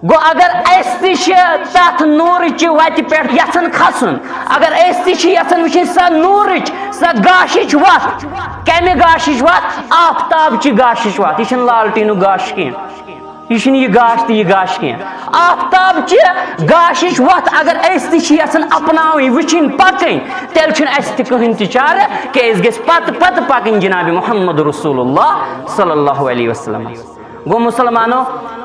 गो अगर तथ नूरच वत पे यन खसन अगर यन वो सा नूरच सा गाशिच वत कम गाशिच वत आफ्ताब गाशिच वत यह लालटीन गाश कह यह गाश तो यह गाश कह आफ्ताब गाशिच वत अगर यन अपनावी वुचिन पकन तेल कहीं चार कि पत पत पकन जनाब मोहम्मद रसूलुल्लाह सल्लल्लाहु अलैहि वसल्लम गो मुसलमानो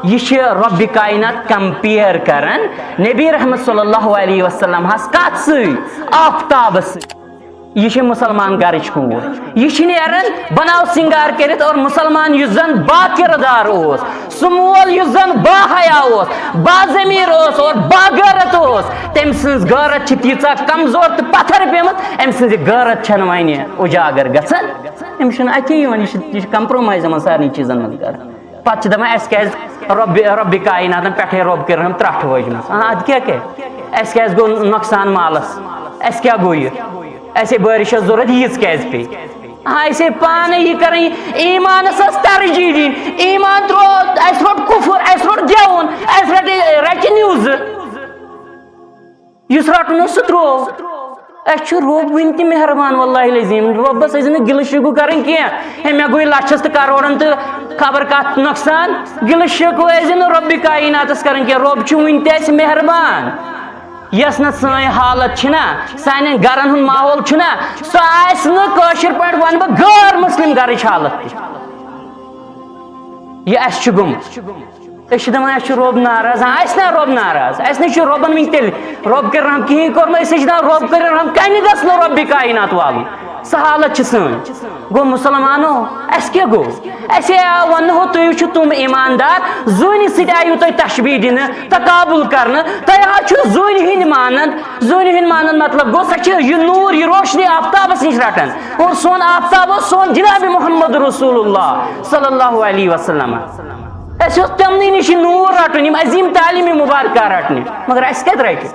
यह रब कायनात कंपेयर करन नबी रहमत सल्लल्लाहु अलैहि वसल्लम हस कत आफ्ताब यह मुसलमान गरच कूर यह नेरन बनाव सिंगार करित और मुसलमान युस जन बाकिरदार सह मोल युस जन बाहया बाजमीर और बागरत तम सज गरत तीचा कमजोर तो पत्थर पेमत अम सज गरत वन उजागर गन अम अति यह कंप्रोमाइज सारे चीजन मन कर पे दपान रब कायनात पे रब कर त्रट वजम अद क्या गो नुकसान मालस क्या गो ये बारिश जरूरत यीज क्या पे ऐसे पाने यह कर ईमान तरजीह दिन ईमान त्रो कुफुर रोट गेवन रट न्यूज इस रटन सह त्रो रब वन तह मेहरबान वल्लाहि लजीम रबस गिल शिकु कर मे गई लछस तो करोड़न तो खबर कत नुकसान गिल शिकु रब कायनात कर रब वन तह मेहरबान यस न सन हालत सान गरन हूं माहौल सह पे वन बह गैर मुस्लिम गर हालत यह दपान रब नाराज ना रब नाराज ना रबन वन तेल रब कर कहीं कोर्म रब कर कन गस रब कायनात वाल सह हालत सन गो मुसलमानो क्या गो वन हो तुम तुम ईमानदार जून सो तुम तशबीह दिन तकाबुल कर जून हिंद मानन मतलब गो सह नूर यह रोशनी आफ्ताबस नश रटन और सोन आफ्ताब सोन जनाब मोहम्मद रसूलुल्लाह सल्लल्लाहु अलैहि वसल्लम तमन नश नूर रटन अजीम तालीम मुबारक रटन मगर कत रट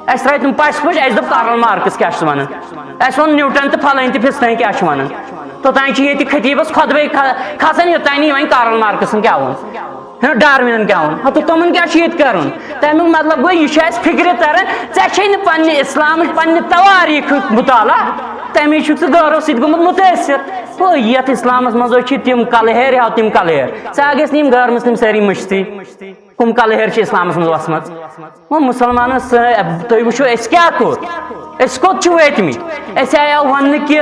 पश पश दप कार्ल मार्क्स क्या वन वन न्यूटन तो फलान तो फिस्तन क्या वन तोतान ये खतीबस खुदबे खसान योतान वन कार्ल मार्क्स क्या वन डार्विन क्या वन तो तमन क्या कर तमिक मतलब गो यह फिक्र तरन ऐ पे इस्लाम पे तवारीख मुताला तमें गौरव सत गोमुत मुतासर ये इस्लाम मज तम कलहेर हाव तम कलहेर गस गैर मुस्लिम सारी मुश्ती कम कलहेर इस्लाम मज वसमत वो मुसलमान तुम वो क्या कोत वतमित आया वन कि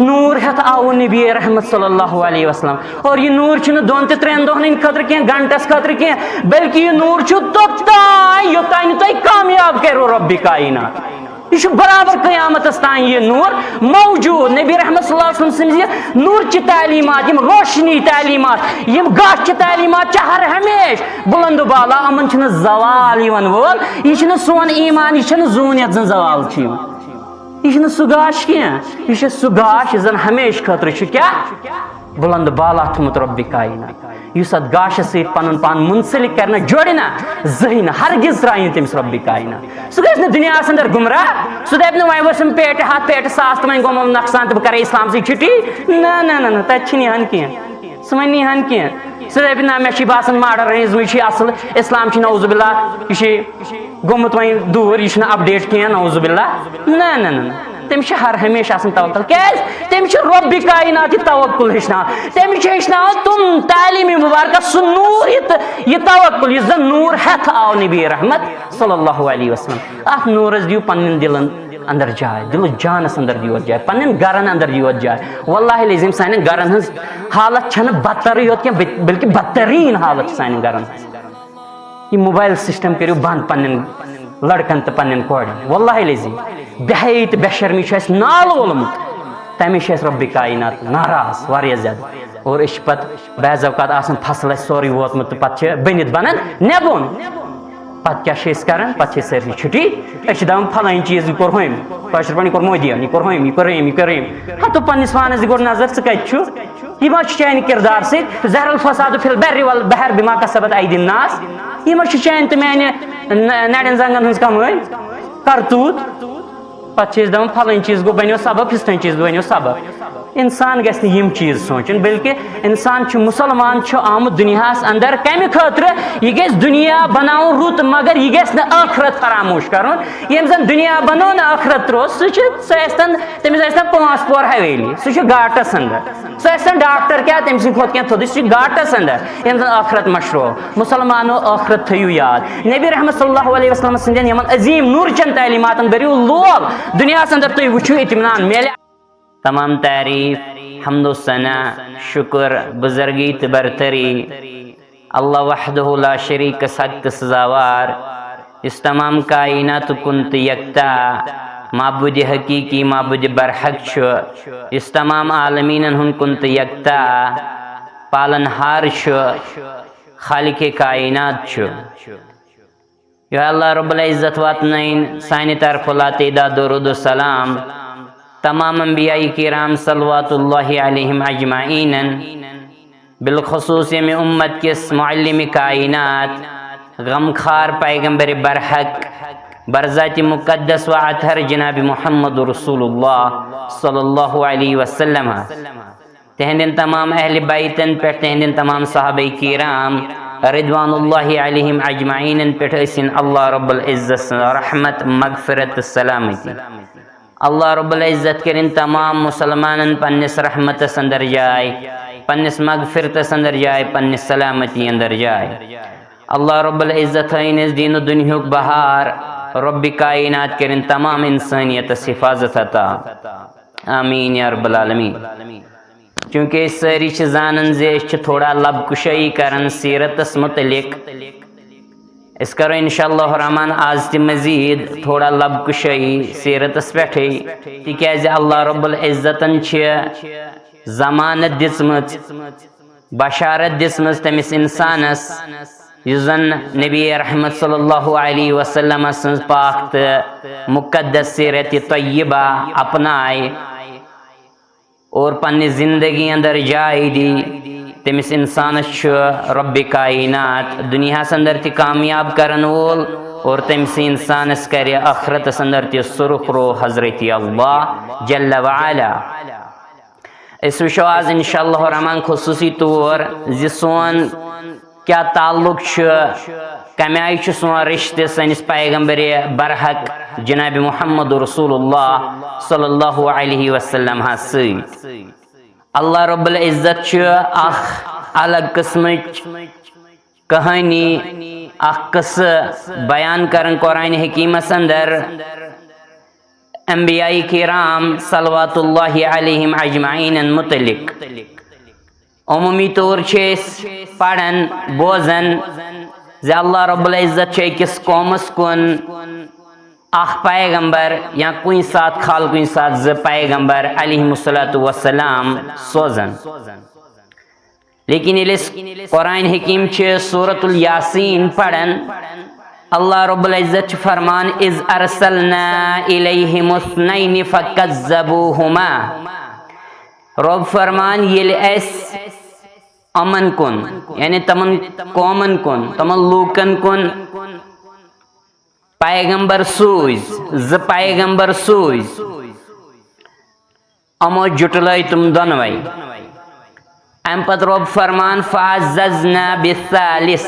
नूर हेत आव नबी रहमत सल्लल्लाहु अलैहि वसल्लम और यह नूर दोन तो त्रेन दोहन खतर कह घंटस खतर कह बल्कि यह नूर तोतान योतान तुम कामयाब करो रब कायनात यह बराबर क़यामतस तान यह नूर मौजूद नबी रहमत सल्लल्लाहु अलैहि वसल्लम नूर ची तालीमात रोशनी तालीमात गश तालीमात हर हमेश बुलंद बाला अमन जवाल वोल यह सोन ईमान यह जून ये जन जवाल यह सह गाश कह यह सह गाश जन हमेश खतर क्या बुलंद बाला थमुत रब कायनात इस अत गाश पन पान मुंसलिक करना जोड़ना जहन हरगिज त्राय तमिस रब कायनात सह गि दुनिया अंदर गुमराह सह दप वन वसम पेट हाथ पेट सास तो वन गो नुकसान तो बह इस्लाम से छुट्टी ना ना ना तथन यहन कह सह वन यहन कह सह दप ना मे बासान मॉडर्निज्म असल इस्लाम नौजुबिल्ला यह गोमुत वन दूर यह अपडेट कह नौजुबिल्ला ना ना ना तम हर हमेशा तवक्कुल क्या तम रब कायनात तवक्कुल हेचना तम हेचना तुम तालीम मुबारक सह नूर यह तवक्कुल यह जन नूर हेथ आव नबी रहमत सल्लल्लाहु अलैहि वसल्लम अथ नूरस दियो पन्न दिलन अंदर जाए दिल जानस अंदर दिवत जाए पन्न गरन अंदर दिवत जाए वल्लाहि लजीम सान गरन हज हालत बदतर योत क्या बल्कि बदतरीन हालत सान गरन यह मोबाइल सिस्टम करो बंद पन्न लड़कन तो पन्न कोड़न वल्लाहि लजीम बेहई तो बेशर्मी नाल वोलमुत तमें रब कायनात नाराज वारिया ज्यादा और पे बाज़ अवकात आसान फसल सोरी वोतमुत पे बनित बनान नेबुन पे क्या करान पे सारी छुट्टी दपान फलान चीज यह कोर हम कशर पे कोर मोदी यह कोर हम यह कर हाँ तो पन्निस पानस गोर नजर स कत यह चान किरदार सत जहर फसाद फिल बर्र वल बहर बिमा कसबत ऐदि नास यह चान तो माने नड़न जंगन हज कमाई करतूत पे दपान फलान चीज गो बनो सबब फिस्तन चीज बनो सबब इंसान गस यम चीज सोचन, बल्कि इंसान मुसलमान आमुत दुनिया अंदर कम खतर यह गस दुनिया बनाओ रुत, मगर यह गस न आखरत फरामोश कर। यम जन दुनिया बनो न आखरत त्रो सह तमिस 5 पोर हवेली, सह घाटस अंदर, सह डॉक्टर क्या तम खुद क्या थोद घाटस अंदर यम जन आखरत मशरो। मुसलमानो आखरत थयु याद, नबी रहमत सल्लल्लाहु अलैहि वसल्लम संदन यमन अजीम नूर चंद तालीमातन बरियो लोग दुनिया अंदर तुम वुचु इत्मीनान मेले। तमाम तारीफ हम्दो सना शुक्र बुजुर्गी तो बरतरी अल्लाह वहदहु ला शरीक सख्त सजावार, इस तमाम कायनात कुन यकता माबूद हकीकी माबूद बरहक, इस तमाम आलमीन हुन कुन यकता पालनहार खालिक कायनात। या अल्लाह रब्बुल इज्जत वातनैन सानि तरफुला तेदा दुरूद सलाम तमाम अंबियाई किराम सल्लल्लाहु अलैहिम अजमाइन, बिलखुसूस में उम्मत किस मुअल्लिम कायनात गमखार पैगंबर बरहक बरज़ात मुक़द्दस व अतहर जनाब मुहम्मद रसूलुल्लाह सल्लल्लाहु अलैहि वसल्लम, तहदिन तमाम अहल बैतन पे, तहदिन तमाम सहाबा किराम रिदवानुल्लाहि अलैहिम अजमाइन पे अल्लाह रब्बुल इज्जत रहमत मगफिरत सलामती। अल्लाह रब्बुल इज्जत करिन तमाम मुसलमानन पन्निस रहमत अंदर जाए, पन्निस मगफिरत अंदर जाए, पन्निस सलामती अंदर जाए। अल्लाह रब्बुल इज्जत इस दीन दुनिया बहार रब्बी कायनात करिन तमाम इंसानियत हिफाजत अता, आमीन या रब्बुल आलमीन। चूँकि सारी जानन जे थोड़ा लबकुशाई करन सीरतस मुतलिक, इस करो इंशाअल्लाह रहमान आज ते मजीद थोड़ा लबकुशाई सीरतस पे, तिकाज अल्लाह रब्बुल इज्जतन जमानत दिसमत बशारत दिसमत तमिस इंसानस युजन नबी रहमत सल्लल्लाहु अलैहि वसल्लम सन्स पाक तो मुक़द्दस सीरत तय्यबा अपनाए और पन्नी जिंदगी अंदर जाए दी, तमिस इंसान रब्बी कायनात दुनिया अंदर ति कामयाब करन वोल और तमिस इंसान करे आखरत अंदर ति सुरखरो हजरत अल्लाह जल्ल व अला। इस विशो आज इंशाअल्लाह रहमान खुसूसी तौर जि सोन क्या ताल्लुक कम आय सोन रिश्ते सनिस पैगंबर बरहक जनाब मुहम्मद रसूलुल्लाह सल्लल्लाहु अलैहि वसल्लम सत। अल्लाह रब्बुल इज्जत अलग किस्म कहानी कस बयान करन कुरान हकीमस अंदर अंबियाई किराम सल्लल्लाहु अलैहिम अजमाइन मुतलिक। उमूमी तौर पढ़न बोजन जे अल्लाह रब्बुल इज्जत अकिस कौमस कुन अख पैगंबर या कुन सात खाल कुन सात ज पैगंबर अलैहिमुस्सलातु वस्सलाम सोजन। लेकिन कुरान हकीम सूरतुल यासीन पढ़न अल्लाह रब्बुल इज्जत फरमान इज अरसलना इलैहिमुस्नैनि फकज़्ज़बूहुमा। रब फरमान ये अमन कुन यानी तमन कौमन कुन तमन लूकन कुन पैगंबर सूज ज पैगंबर सूज अमो जुटल तुम दोनवई। अम पत रब फरमान फ़अज़्ज़ज़ना बिस्सालिस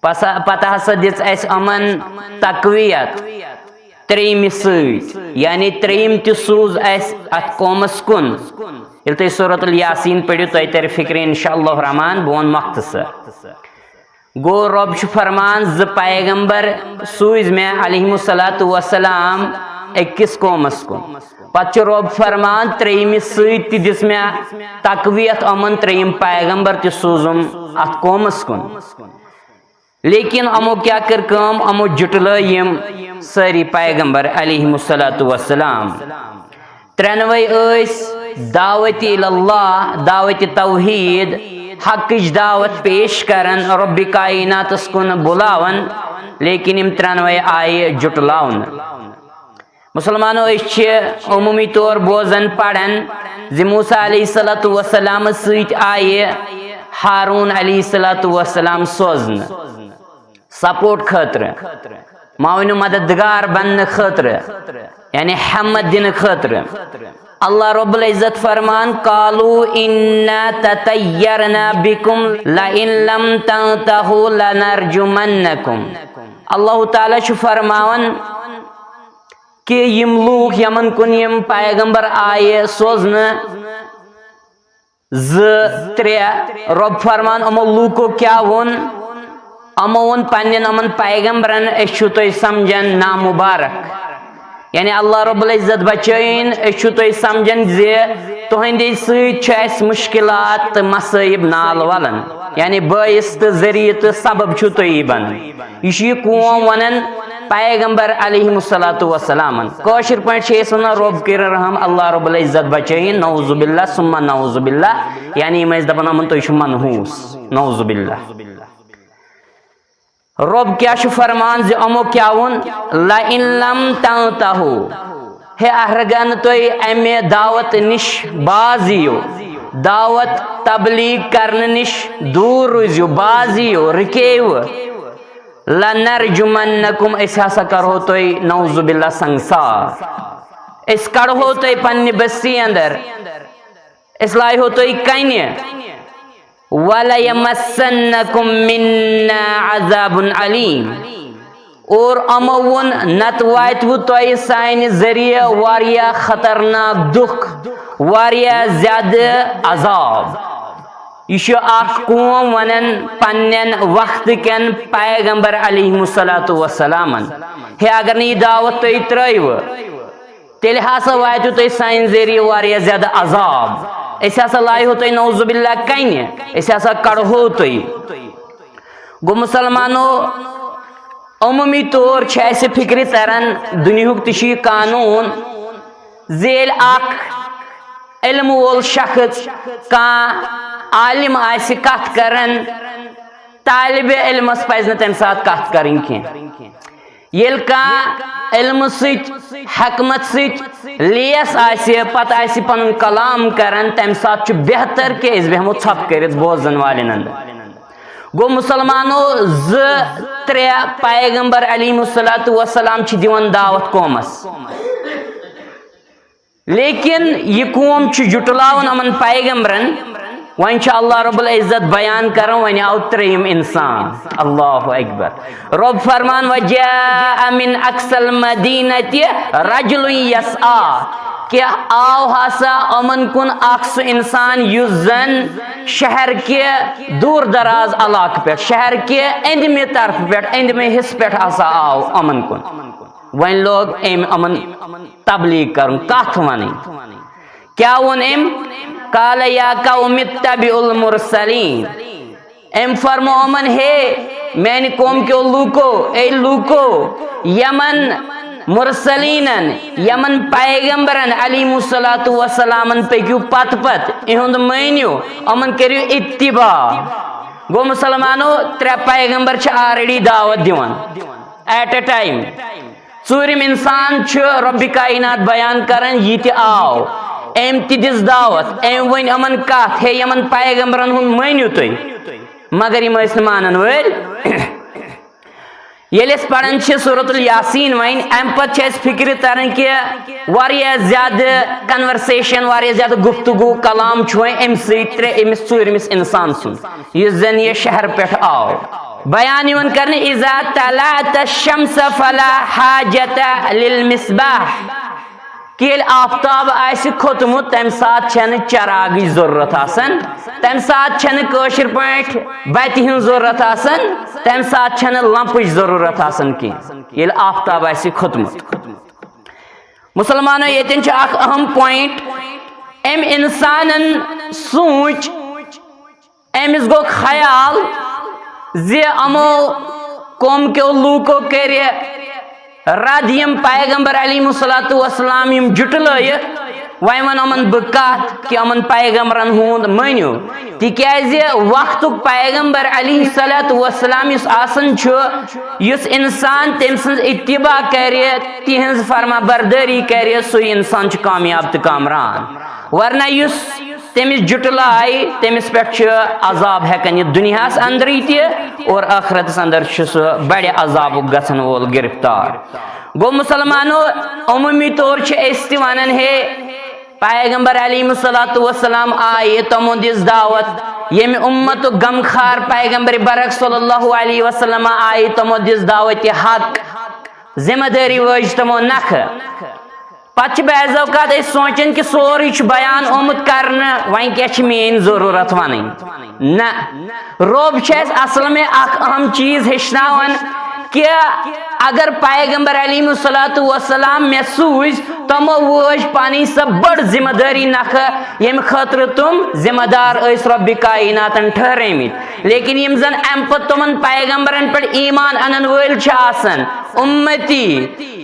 पता हसा दिस अमन तकवीयत त्रेम यानी त्रेम त सूज अत कौमस कुन। ये तुम सूरतुल यासीन पढ़ो तुम तर फिक्र इंशाअल्लाह रहमान बोन मख्तसर गो रब फरमान ज पैगंबर सूज में अलैहिमुस्सलातु वस्सलाम अकिस कौमस कुन। पत रब फरमान त्रेम सत दिस में तकवीयत अमन त्रेम पैगंबर त सूजुम अत कौमस कुन। लेकिन अमो क्या कर काम अमो जुटल यम सारी पैगंबर अलैहिमुस्सलातु वस्सलाम। त्रेनवई दावत इल्लाह दावत तौहीद हक़ दावत पेश करन रब्बी कायनात कुन बुलावन। लेकिन इम त्रेनवई आये जुटलावन। मुसलमानों उमूमी तौर बोजन पढ़न ज़ि मूसा अलैहिस्सलातु वस्सलाम सत आये हारून अलैहिस्सलातु वस्सलाम सोजन सपोर्ट खतर। मावनो मददगार बनने खतर यानी हिम्मत दिन खतर अल्लाह रब्बुल इज्जत फरमान कालू इन्ना ततय्यरना बिकुम लइन लम तंतहु लनरजुमन्नकुम। अल्लाह ताला छु फरमावन कि यम लूक यमन कुन यम पैगंबर आये सोजन त्रे रब फरमान अमो लूको क्या वोन अमो वोन पन्न अमन पैगंबरन अशु तुम समझन नामुबारक यानी अल्लाह रब्बुल इज्जत बचैन अशु तुम समझन जे तुहंदे सत मुश्किलात मसइब नाल वलन यानी बाइस तो जरिए तो सबब छु तुम बन यह कौम वनन पैगंबर अलैहिस्सलातु वस्सलामन कौशर पे वन रब कर रहम अल्लाह रब्बुल इज्जत बचैन नौजुबिल्ला सुम्मा नौजुबिल्ला यानी दपान अमन तुम मनहूस नौजुबिल्ला। रब क्या फरमान जे अमो क्या वोन लइन लम तंतहु हे अहरगन तुम अमे दावत निश बाज यियो दावत तबलीग करने निश दूर रुजियो बाज यियो रुकेव लनरजुमन्नकुम हसा करो तुम नौजुबिल्ला संसार इस कड़ो तुम पन्ने बस्ती अंदर इस लायो तुम कन्या वलयमस्सन्नकुम मिन्ना अज़ाबुन अलीम और अमो वोन नत वातवु तुम सानि जरिए वारिया खतरनाक दुख वारिया ज्यादा अजाब। यह कौम वनन पन्न वक्त कन पैगंबर अलैहिस्सलातु वस्सलामन हे अगर यह दावत तुम त्रव तेल हसा वातु तुम सान जरिए वारिया ज्यादा अजाब हसा लायो तुम नौजुबिल्ला कन्या हसा कड़ो तुम गो मुसलमानो अमूमी तौर फिक्र तरन दुनिया तशी कानून जेल इल्म वोल शख्स का आलिम आसि कथ करन तालिब इल्मस पज न तम साथ कथ करन येल का इल्म हकमत लेस आसि पत आसि पन कलाम करन तम साथ बेहतर कि अस बेहमो छप कर बोजन वालन अंदर। गो मुसलमानो त्रे पैगंबर अलैहिस्सलातु वस्सलाम दिवन दावत कौमस लेकिन यह कौम जुटलावन अमन पैगंबरन वन अल्लाह रब्बुल इज्जत बयान कर वन आव त्रेम इंसान अल्लाहु अकबर। रब फरमान वजा मिन अक्सल मदीनति रजुल यसआ कि आव हसा अमन कुन अक्स इंसान युस जन शहर के दूर दराज इलाक पे शहर के अंदमे तरफ पे अंदमे हिस्स पे हसा आव अमन कुन वन लोग अमन तबलीग कर कथ वन क्या वन काल या कौम इत्तबिउल मुरसलीन एम फरमो अमन हे मैंने कौम के लूको ए लूको यमन मुरसलीनन यमन पैगंबरन अलैहिस्सलातु वस्सलामन पक्यू पत पत इहुंद मानियो अमन करियो इत्तिबा। गो मुसलमानो त्रे पैगंबर ऑलरेडी दावत दिवन एट अ टाइम चूरिम इंसान रब्बि कायनात बयान करन यह आव एम दिस दावत एम वन अमन कथ हे यमन पैगंबरन हुन मानियो तुम मगर यम मानन वल ये पढ़ान सूरतुल यासीन वन अम पे फिक्र तरन कि वारिया ज्यादा कन्वर्सेशन वारिया ज्यादा गुफ्तगू कलाम अमिस चूरमिस इंसान सुन इस जन ये शहर पे आव बयान यवन करने इज़ा तलात शम्स फला हाजत लिल मिसबाह कि आफ्ताब आसि खोतमुत तम साथ छन चराग जरूरत आसन तम साथ छन कशर पे बत हन जरूरत आसन तम साथ छन लंप जरूरत आसन की ये आफ्ताब आसि खोतमुत। मुसलमानों ये अहम पॉइंट अम इंसानन सोच अमिस गो ख्याल जे अमो कौम के लूको कर रद यम पैगंबर अलैहिस्सलातु वस्सलाम यम जुटलयित वन वन अमन बह कथ कि अमन पैगंबरन हुंद मानियो तिक्याज वक्तुक पैगंबर अलैहिस्सलातु वस्सलाम युस आसन छु युस इंसान तम सन्ज इत्तिबा कर तिहंज फरमा बरदारी कर सु इंसान छु कामयाब तो कामरान वरना युस तमिस जुटलाई तमिस पे अजाब हेकन यह दुनियास अंदर और आखरतस अंदर सह बड़े अजाब गसन वोल गिरफ्तार गो मुसलमानो अमूमी तौर वन हे पैगंबर अलैहिस्सलातु वस्सलाम आए तमो दिस दावत यम उम्मत गमखार पैगंबर बरक सल्लल्लाहु अलैहि वसल्लम आए तमो दिस दावत हक जिम्मेदारी वज तमो नख पत बाज़ौकात सोचन कि सोरी बयान आमुत कर वन क्या मेन जरूरत वन न रोब असल में अहम चीज हेचनावन कि अगर पैगंबर अलैहिस्सलातु वस्सलाम मे सूज तमो वज पानी सब बड़ जिम्मेदारी नख यम खतर तुम जिम्मेदार रब्बि कायनातन ठहरमित लेकिन यम जन अम पत तुमन पैगंबरन पे ईमान अनन वल आसन उम्मती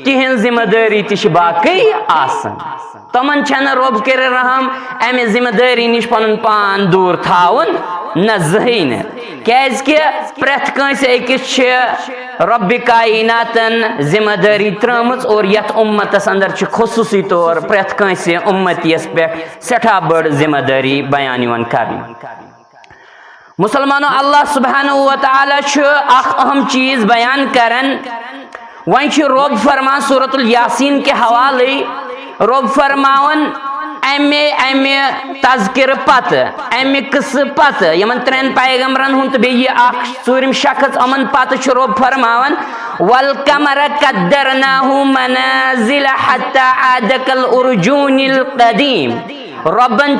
तिहन जिम्मेदारी तश बाकी आसन तमन छन रब कर रहम अमे जिम्मेदारी निश पन पान दूर थावन न जहीन क्या प्रेथ कंस अकिस रब्बि कायनातन जिम्मेदारी त्रमच और यथ उम्मतस अंदर खुसूसी तौर प्रेथ कंस उम्मतियस पे सठा बड़ जिम्मेदारी बयान यवन करन मुसलमानो अल्लाह सुब्हानहु व तआला अहम चीज बयान करन वन रब फरमान सूरतुल यासीन के हवाले रब फरमावन अमे अमे तज़किर पत अमे किस पत यमन त्रेन पैगंबरन हुन तो बेयि सूरम शख्स अमन पत रब फरमावन वल कमर कद्दरनाहु मनाजिल हत्ता आदकल उर्जूनिल कदीम रबन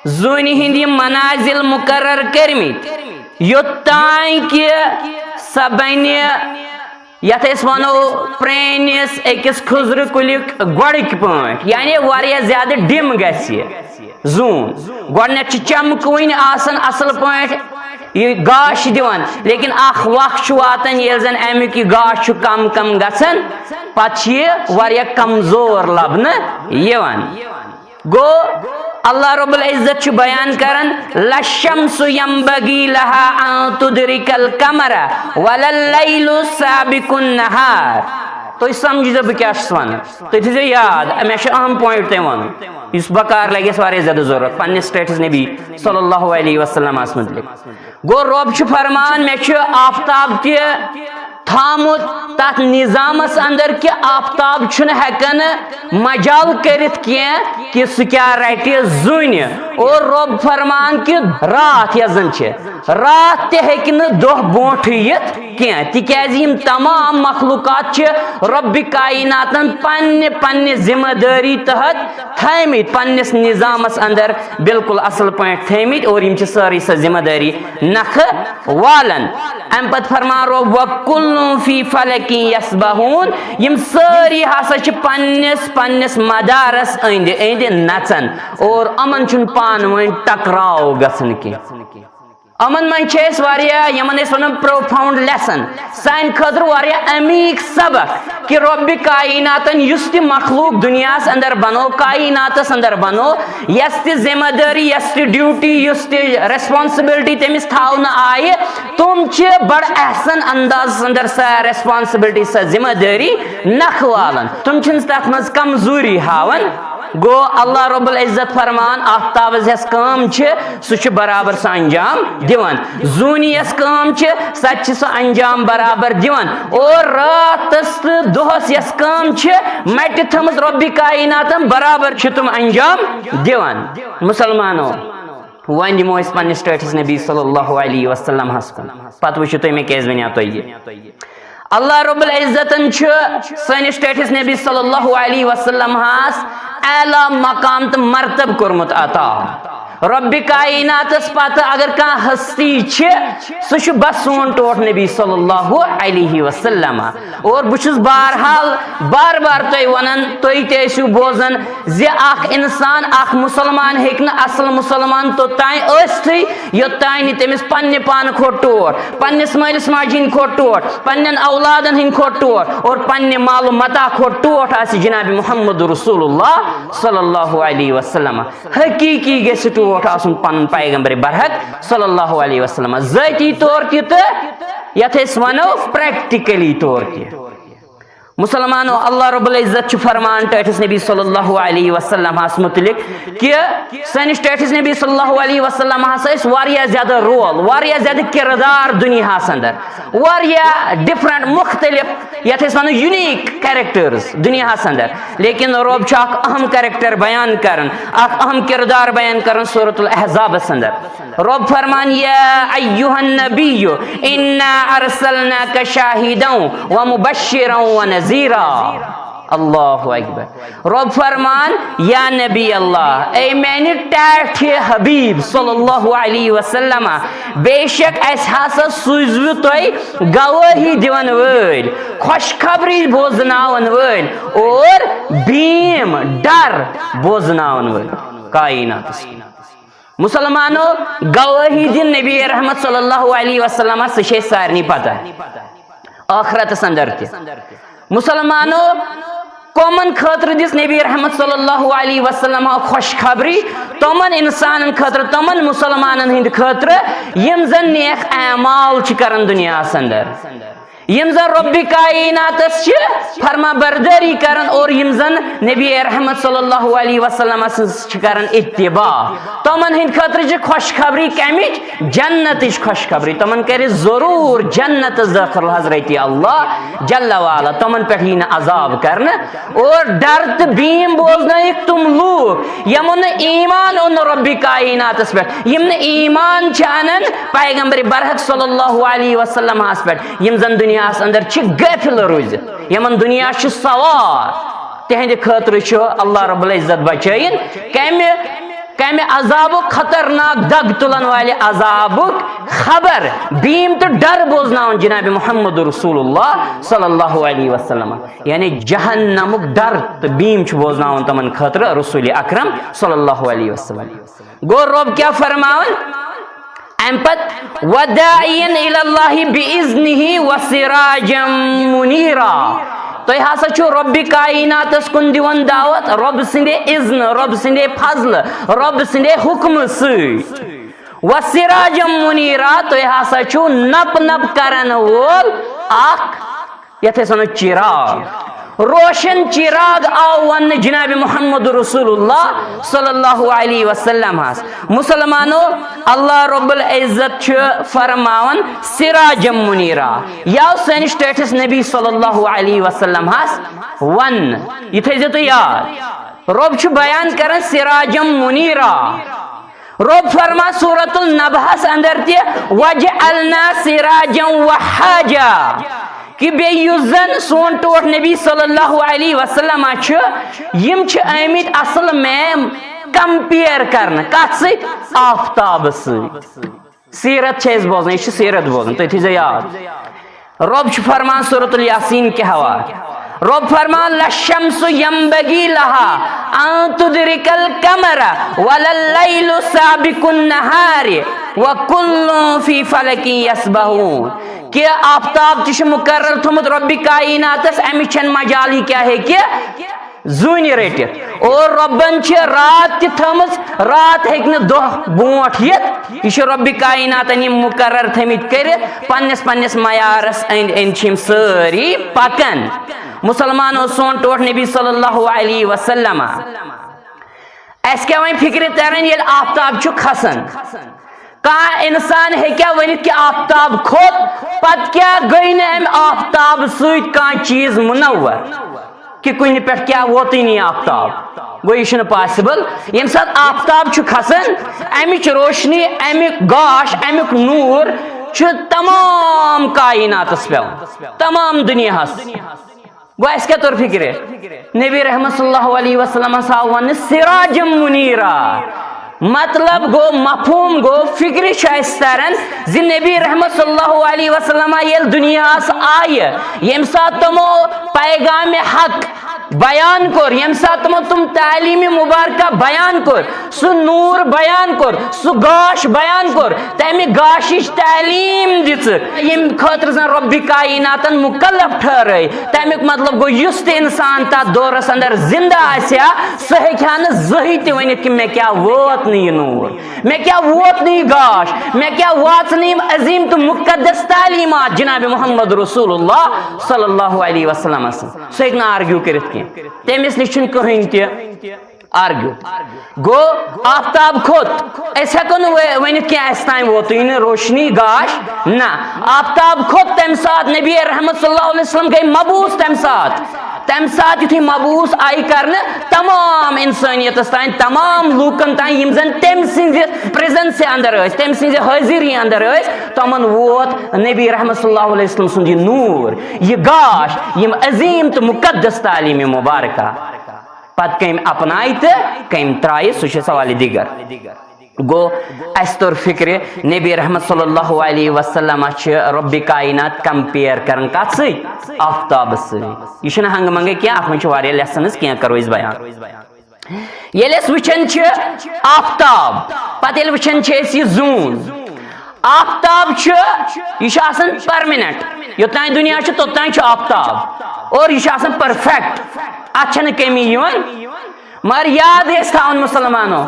जूनि हिंदी मनाजिल मुकर्रर करमित योत्तान कि सबन यथ वनो प्रेनिस अकिस खुजर कुलिक गोड़क पाट यानी वारिया ज्यादा डिम गसी जून गोडनेट चमकवन आसन असल पाट यह गाश दिवान लेकिन अख वक्त वातान ये जन अमुक यह गाश कम कम गसन पत वारिया कमजोर लबन यवान गो अल्लाह रब्बुल इज्जत बयान करन लशम्सु यंबगी लहा अन तुदरिकल कमरा वलल लैलु साबिकुन नहार तो समझो बह क्या वन तो थो याद मे अहम पॉइंट तम वन इस बकार लगे वारिया ज्यादा जरूरत पन्ने स्टेटस नबी सल्लल्लाहु अलैहि वसल्लम मुतलिक गो रब फरमान मे आफ्ताब थामुत तथ निजामस अंदर कि आफ्ताब हेकन मजाल करित कि सह क्या रटे जुन और रब फरमान कि रात यजन रात ते दोह बोठ यित तिकाज तमाम मखलूकात रब्बि कायनातन पन्ने पन्ने जिम्मेदारी तहत थमित पन्निस निजामस अंदर बिल्कुल असल पाट थमित और यम सारी सा जिम्मेदारी नख वालन अम पत फरमा रब वकुल्लुन फी फलकी यसबहून यम सारी हसा पन्निस पन्निस मदारस अंद अंद नचन और अमन छुन पान वन टकराव गसन की अमन मन यमन वन प्रोफाउंड लेसन सान खतर अमीक सबक कि रब्बि कायनातन युस ति मखलूक दुनियास अंदर बनो कायनातस अंदर बनो यस ति जिम्मेदारी यस ति ड्यूटी युस ति रेस्पॉन्सिबिलिटी तमिस थावन आये तुम बड़ एहसन अंदाज अंदर सा रेस्पॉन्सिबिलिटी सा जिम्मेदारी नख वालन तुम तथ मज कमजोरी हावन गो अल्लाह रब्बुल इज्जत फरमान आफ्ताब यस काम सह बराबर सह अंजाम दिवान जूनि यस काम सह अंजाम बराबर दिवान और रातस दोहस यस काम मट थमस रब्बि कायनातन बराबर तुम अंजाम दिवान मुसलमानो वन दिमो अस पन्ने स्टेटस नबी सल्लल्लाहु अलैहि वसल्लम हस कुन पत वुचु तुम मे क्या वनिया तुह अल्लाह रब्बुल इज्जतन सन स्टेटस नबी सल्लल्लाहु अलैहि वसल्लम हस आला मकाम तो मर्तब कोरमुत अता रब्बि कायनातस पत अगर कह हस्ती सह बस सोन टोट नबी सल्लल्लाहु अलैहि वसल्लम और बुछुस बहरहाल बार बार तुम वनान तुम तु बोजन इंसान अख मुसलमान हेक असल मुसलमान तोतान योतान तमिस पन्ने पान खो टोट पन्निस मालिस माजी खो टोट पन्न औलादन हिंद खो टोट और पन्ने मालू मता खो टोट जनाब मुहम्मद रसूलुल्लाह सल्लल्लाहु अलैहि वसल्लम हकीकी गि टोट आसन पन पैगंबर बरहक सल्लल्लाहु अलैहि वसल्लम ज़ाती तौर तो यथ वनो प्रैक्टिकली तौर मुसलमानो अल्लाह रब्बुल इज्जत फरमान टठिस नबी सल्लल्लाहु अलैहि वसल्लम मुतलिक कि सनिस टठिस नबी सल्लल्लाहु अलैहि वसल्लम वारिया ज्यादा रोल वारिया ज्यादा किरदार दुनिया अंदर वारिया डिफरेंट मुख्तलिफ यथ वनो यूनिक कैरेक्टर्स दुनिया अंदर लेकिन रब अहम कैरेक्टर बयान कर अहम किरदार बयान कर सूरतुल अहज़ाब अंदर रब फरमान या अय्युहन नबिय्यु इन्ना अरसलनाका शाहिदन व मुबश्शिरन व नज़ीरा। अल्लाहु अकबर। रब फरमान या नबी अल्लाह ए मैंने टाठ हबीब सल्लल्लाहु अलैहि वसल्लम बेशक ऐसा सूझव तुम गवाही दिवन वल खुशखबरी बोजनावन वल और बीम डर बोजनावन वल कायनात मुसलमानों गवाही दिन नबी रहमत सल्लल्लाहु अलैहि वसल्लम से सारनी पता आखरत अंदर मुसलमानों कौमन खतर दिस नबी रहमत सल्लल्लाहु अलैहि वसल्लम खुशखबरी तमन इंसान खतर तमन मुसलमान हिंद खतर यम जन नेक अमाल करन दुनिया अंदर यम जन रब्बी कायनात फरमा बरदारी करन और यम जन नबी रहमत सल्लल्लाहु अलैहि वसल्लम करन इत्तिबा तमन हिंद खतर खुशखबरी कमिच जन्नत खुशखबरी तमन कर जरूर जन्नत दाखिल हजरत अल्लाह जल्ला वाला तमन पे ही अजाब करन और डर बीम बोजन तुम लूक यमन ईमान ओन रब्बी कायनात पे यम ईमान अनन पैगंबर बरहक सल्लल्लाहु अलैहि वसल्लम पे यम जन दुनिया अंदर गफिल रोज यमन दुनिया सवार तहद खतर अल्लाह रब्बुल इज्जत बचाइन कम अजाबुक खतरनाक दग तुलन वाले अजाबुक खबर बीम तो डर बोजनावन जनाब मोहम्मद रसूलुल्लाह सल्लल्लाहु अलैहि वसल्लम यानी जहन्नमुक डर तो बीम बोजनावन तमन खतर रसूल अकरम सल्लल्लाहु अलैहि वसल्लम गो रब क्या फरमावन अम्पत वदाइन इलल्लाहि बिइज़्निहि व सिराजम मुनीरा तो हसा रब्बी कायनात कुन दिवन दावत रब सिंदे इज़्न रब सिंदे फजल रब सिंदे हुक्म व सिराजम मुनीरा तो हसा नप नप करन वोल यथ चिराग रोशन चिराग आओ वन जनाब मोहम्मद रसूलुल्लाह सल्लल्लाहु अलैहि वसल्लम मुसलमानों अल्लाह रब्बुल इज्जत फरमावन सिराजम मुनीरा या सनिस टठिस नबी सल्लल्लाहु अलैहि वसल्लम वन ये थे तो याद रब बयान कर सिराजम मुनीरा रब फरमा सूरतुल नबहस अंदर ते वजअलना सिराजम वहाजा कि बेयुजन सोन टोट नबी सल्लल्लाहु अलैहि वसल्लम यम आमित असल में कंपेयर करन कत सत आफ्ताब सीरत बोजन यह सीरत बोजन तुम थी याद रब फरमान सूरतुल यासीन के हवा रब फरमान लशम्सु यंबगी लहा अन तुदरिकल कमरा वलल्लैलु साबिकुन नहारी व कुल्लुन फी फलकी यसबहून कि आफ्ताब तह मुकर्रर थोमुत रब्बी कायनातस अमिच मजाली क्या है कि जून रटित और रबन रात थमज रात हेक दोह बोट यह रब्बी कायनात मुकर्रर थमित कर पन्नस पन्नस मयारस अंद अंद सारी पकन मुसलमानों सोन टोट नबी सल्लल्लाहु अलैहि वसल्लम अस क्या वन फिक्र तरन ये आफ्ताब खसन कह इंसान हेक्या वन कि आफ्ताब खोत पत क्या गई न आफ्ताब सह चीज मुनव्वर कि कुन पे क्या वोत नहीं आफ्ताब गो यह पॉसिबल यम सात आफ्ताब खसन अमिच रोशनी अमिक गाश अमिक नूर तमाम कायनातस पे तमाम दुनिया गो अस क्या तोर फिक्र नबी रहमत सल्लल्लाहु अलैहि वसल्लम वन सिराजम मुनीरा मतलब गो मफहूम गो फिक्र तरन जि नबी रहमत सल्लल्लाहु अलैहि वसल्लम ये दुनिया आय यम सात तमो पैगाम हक बयान कोर, यम साथ तुम तालीम मुबारक बयान कोर, सु नूर बयान कोर, सु गाश बयान कोर, तमे गाशिश तालीम दिस यम खतर जन रब्बी कायनातन मुकल्लफ ठहरे, तमिक मतलब गो युस ते इंसान ता दौरस अंदर जिंदा आस्या सह हेक्या न जही ते वनित कि मे क्या वोत न यह नूर, मे क्या वोत न यह गाश, मे क्या वात न यम अजीम तो मुकद्दस तालीमात जनाब मोहम्मद रसूलुल्लाह सल्लल्लाहु अलैहि वसल्लम सह हेक न आर्ग्यू करित कि तमिस निश कहीं ते आर्ग्यू गो आफ्ताब खोत हेको वन क्या वोत रोशनी गाश ना आफ्ताब खोत तम सात नबी रहमत सल्लल्लाहु अलैहि वसल्लम गई मबूस तम सात युथी मबूस आई कर तमाम इंसानियत तान तमाम लूकन तान यम जन तम प्रेजेंस अंदर तम हाजिरी अंदर तमन वोत नबी रहमत सल्लल्लाहु अलैहि वसल्लम सुंद नूर यह गाश यम अजीम तो मुकद्दस तालीम मुबारक पत कम अपनाई तो कम त्राय सह सवाल दिगर गो अस तोर फिक्र नबी रहमत सल्लल्लाहु अलैहि वसल्लम रब्बी कायनात कंपेयर कर कत आफ्ताब यह हंग मंगे क्या अत मे लेसन क्या करो बयान ये वुचान आफ्ताब पे वुचान यह जून आफ्ताब यह परमानेंट योतान दुनिया तोतान आफ्ताब और यह परफेक्ट अत कमी मगर याद थवन मुसलमानो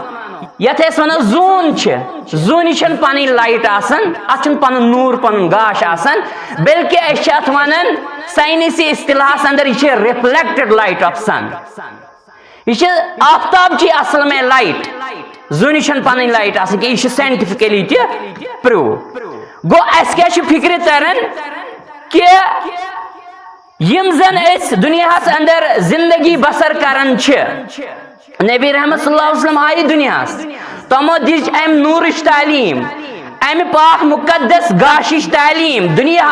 यथ वन जून जून पन लाइट अत पन नूर पन गाश बल्कि अत वन साइंसी इस्तिलाहस अंदर यह रिफ्लेक्टेड लाइट ऑफ सन यह आफ्ताब की असल में लाइट जून पन लाइट यह साइंटिफिकली प्रूव गो अस क्या फिक्र तरन कि यम जन दुनिया अंदर जिंदगी बसर करन नबी रहमत सल्लल्लाहु अलैहि वसल्लम आई दुनिया तमो दिज अम नूरिश तालीम अम पाक मुकद्दस गाशिश तालीम दुनिया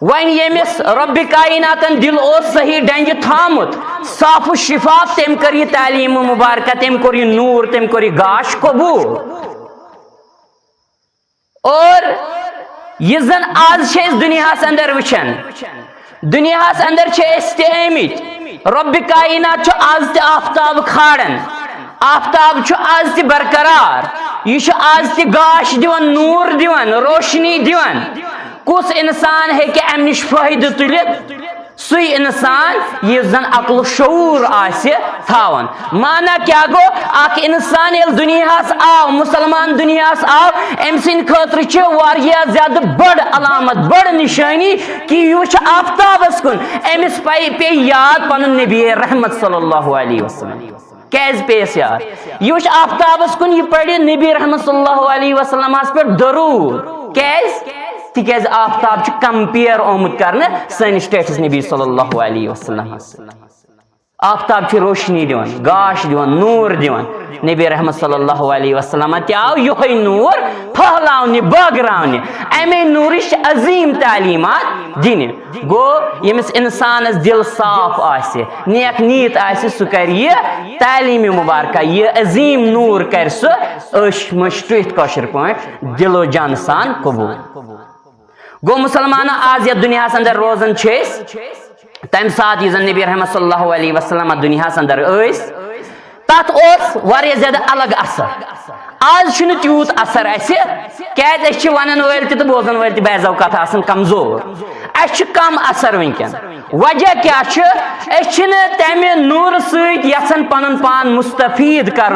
वन यमिस रब्बी कायनातन दिल सही डंज थामुत साफ शिफाफ तम कर यह तालीम मुबारक तम कोर यह नूर तम कोर यह गाश कबूल और यह जन आज दुनिया अंदर वुचान दुनिया अंदर रब्बी कायनात आज आफ्ताब खाड़न आफ्ताब आज बरकरार यह आज गाश दिवन नूर दिवन रोशनी दिवन कुस इंसान हेके अम निश फायदे तुलित सुई इंसान यह जन अक्ल शऊर थावन माना क्या गो अख इंसान ये दुनिया आव मुसलमान दुनिया आव अम सद खतर ज्यादा बड़ अलामत बड़ निशानी कि यह आफ्ताबस कुन अमिस पे याद पन नबी रहमत सल्लल्लाहु अलैहि वसल्लम कैज पेस याद यह आफ्ताबस कुन यह पढ़ नबी रहमत सल्लल्लाहु अलैहि वसल्लम पे दरूद कैज तिकाज आफ्ताब कंपेयर आमुत कर सैनिस टेटस नबी सल्लल्लाहु अलैहि वसल्लम आफ्ताब रोशनी दिवन गाश दिवन नूर दिवन नबी रहमत सल्लल्लाहु अलैहि वसल्लम आव यह नूर फहलावने बागरावने अमे नूरिश अजीम तालीमात दिन गो यमिस इंसान दिल साफ आसे नेक नीत आसे सु कर तालीम मुबारक यह अजीम नूर कर सह मशटुत कशर पाट दिलो जान सान कबूल गो मुसलमान आज यह दुनिया अंदर रोजन तम सात यह नबी रहमत सल्लल्लाहु अलैहि वसल्लम दुनिया अंदर तथ वारिया ज्यादा अलग असर आज तूत असर क्या वन वल तो बोजन वल बाज़ अवकात कमजोर अस कम असर वनकन वजह क्या तम नूर सन पन पान मुस्तफीद कर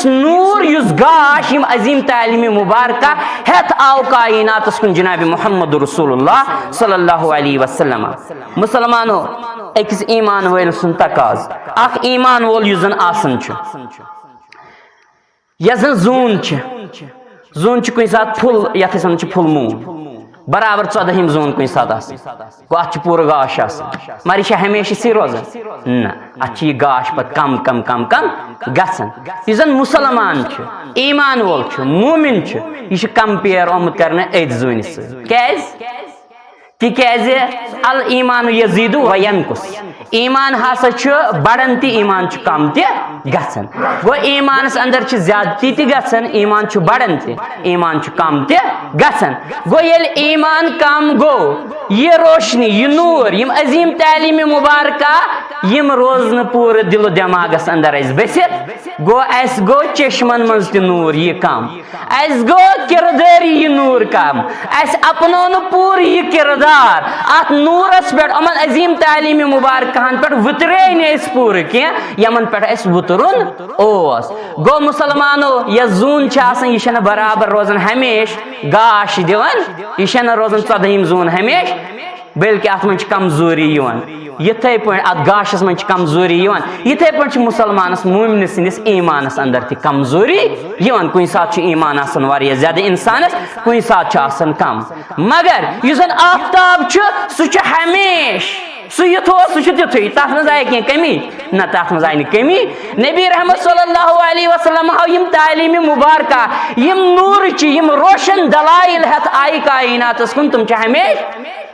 नूर गाश यम अजीम तालीम मुबारक हेत आव कायनात कुन जनाब मोहम्मद रसूलुल्लाह सल्लल्लाहु अलैहि वसल्लम मुसलमानो अकिस ईमान वल सुन तकाज अख ईमान वोल यह जन आसन यह जन जून कुन सात फुल यथ फुल मून बराबर 14 जून कुन सात गो अत पूरा गाश मगर यह हमेशा सी रोजान ना अत गाश पे कम कम कम कम गसन यह जन मुसलमान ईमान वोल मोमिन यह कंपेयर आमुत कर अत जून क्या तिकाज अल ईमान यजीदु व यनकुस ईमान हसा बढ़ान तो ईमान कम तन गो ईमानस अंदर ज्यादती तन ईमान बढ़ान तो ईमान कम तन गो ये ईमान कम गो ये रोशनी ये नूर यम अजीम तालीम मुबारका यम रोज न पूरे दिलो दिमागस अंदर बसित गो अस गो चश्मन मज त नूर ये कम अस गो किरदारी ये नूर कम अस अपनो न पूर ये किरदार अत नूरस पे अमन अजीम तालीम मुबारकान पे वुतरे पूर कह यमन पे वुतरुन गो मुसलमानो यह जून यह बराबर रोजान हमेश गाश दिवान यह रोजान 14 जून हमेश बल्कि अत मन कमजोरी यथे पे अत गाशस मन कमजोरी यथे पे मुसलमानस मोमिन सदिस ईमानस अंदर ति कमजोरी कुन सात ईमान आसान वारिया ज्यादा इंसानस कुन सात कम मगर युस जन आफ्ताब सह हमेश सह युथो सह तुथु तथ मज आय कह कमी न तथ मज आय कमी नबी रहमत सल्लल्लाहु अलैहि वसल्लम हाव यम तालीम मुबारका यम नूर यम रोशन दलाइल हथ आय कायनातस कुन तुम हमेश